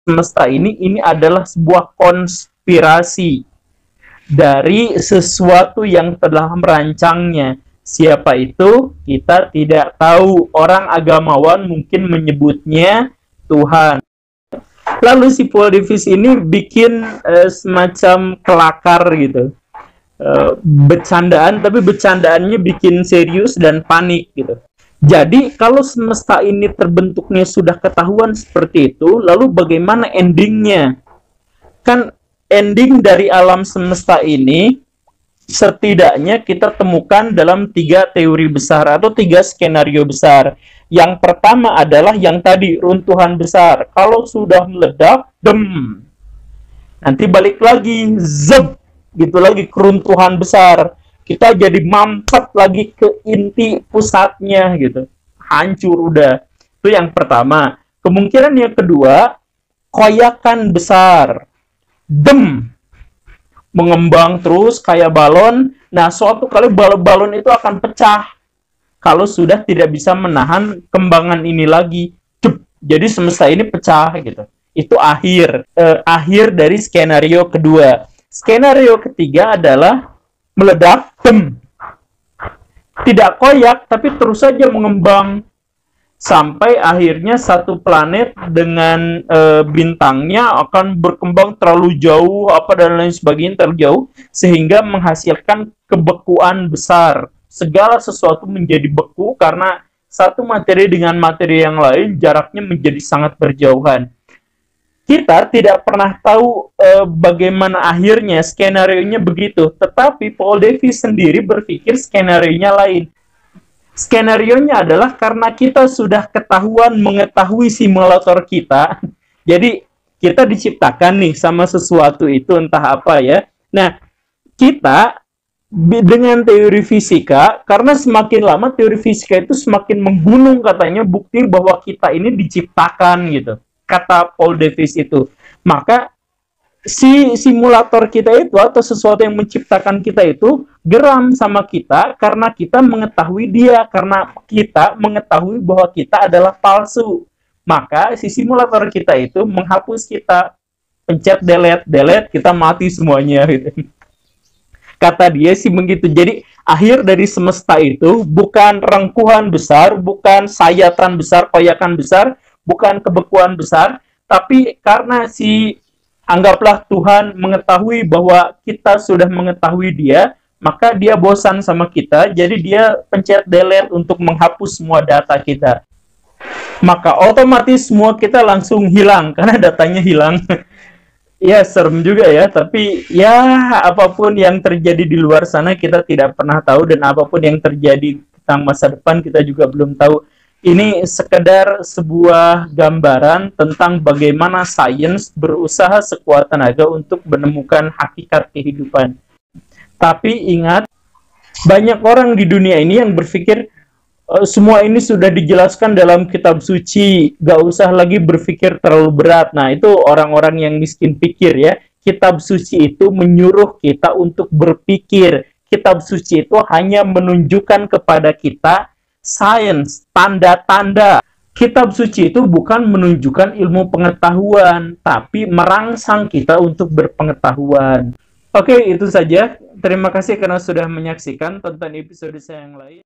semesta ini adalah sebuah konspirasi dari sesuatu yang telah merancangnya. Siapa itu? Kita tidak tahu. Orang agamawan mungkin menyebutnya Tuhan. Lalu si Paul Davies ini bikin semacam kelakar gitu. Bercandaan, tapi bercandaannya bikin serius dan panik gitu. Jadi kalau semesta ini terbentuknya sudah ketahuan seperti itu, lalu bagaimana endingnya? Kan ending dari alam semesta ini setidaknya kita temukan dalam 3 teori besar atau 3 skenario besar. Yang pertama adalah yang tadi, runtuhan besar. Kalau sudah meledak, nanti balik lagi, zeb, gitu lagi, keruntuhan besar. Kita jadi mampet lagi ke inti pusatnya gitu. Hancur udah. Itu yang pertama. Kemungkinan yang kedua, koyakan besar. Mengembang terus kayak balon. Nah, suatu kali balon itu akan pecah kalau sudah tidak bisa menahan kembangan ini lagi. Jadi semesta ini pecah gitu. Itu akhir dari skenario kedua. Skenario ketiga adalah meledak, tidak koyak tapi terus saja mengembang sampai akhirnya satu planet dengan bintangnya akan berkembang terlalu jauh dan lain sebagainya, terlalu jauh sehingga menghasilkan kebekuan besar. Segala sesuatu menjadi beku karena satu materi dengan materi yang lain jaraknya menjadi sangat berjauhan. Kita tidak pernah tahu bagaimana akhirnya, skenario-nya begitu. Tetapi Paul Davies sendiri berpikir skenario-nya lain. Skenario-nya adalah karena kita sudah mengetahui simulator kita. Jadi kita diciptakan nih sama sesuatu itu, entah apa ya. Nah, kita dengan teori fisika, karena semakin lama teori fisika itu semakin menggunung katanya bukti bahwa kita ini diciptakan gitu. Kata Paul Davies itu, maka si simulator kita itu atau sesuatu yang menciptakan kita itu geram sama kita karena kita mengetahui dia, karena kita mengetahui bahwa kita adalah palsu. Maka si simulator kita itu menghapus kita, pencet delete, kita mati semuanya gitu. Kata dia sih begitu. Jadi akhir dari semesta itu bukan rengkuhan besar, bukan sayatan besar, koyakan besar, bukan kebekuan besar, tapi karena anggaplah Tuhan mengetahui bahwa kita sudah mengetahui dia, maka dia bosan sama kita, jadi dia pencet delete untuk menghapus semua data kita. Maka otomatis semua kita langsung hilang, karena datanya hilang. Ya, serem juga ya, tapi ya apapun yang terjadi di luar sana kita tidak pernah tahu, dan apapun yang terjadi tentang masa depan kita juga belum tahu. Ini sekedar sebuah gambaran tentang bagaimana sains berusaha sekuat tenaga untuk menemukan hakikat kehidupan. Tapi ingat, banyak orang di dunia ini yang berpikir semua ini sudah dijelaskan dalam kitab suci, gak usah lagi berpikir terlalu berat. Nah, itu orang-orang yang miskin pikir ya. Kitab suci itu menyuruh kita untuk berpikir. Kitab suci itu hanya menunjukkan kepada kita sains, tanda-tanda. Kitab suci itu bukan menunjukkan ilmu pengetahuan, tapi merangsang kita untuk berpengetahuan. Oke, itu saja. Terima kasih karena sudah menyaksikan. Tonton episode saya yang lain.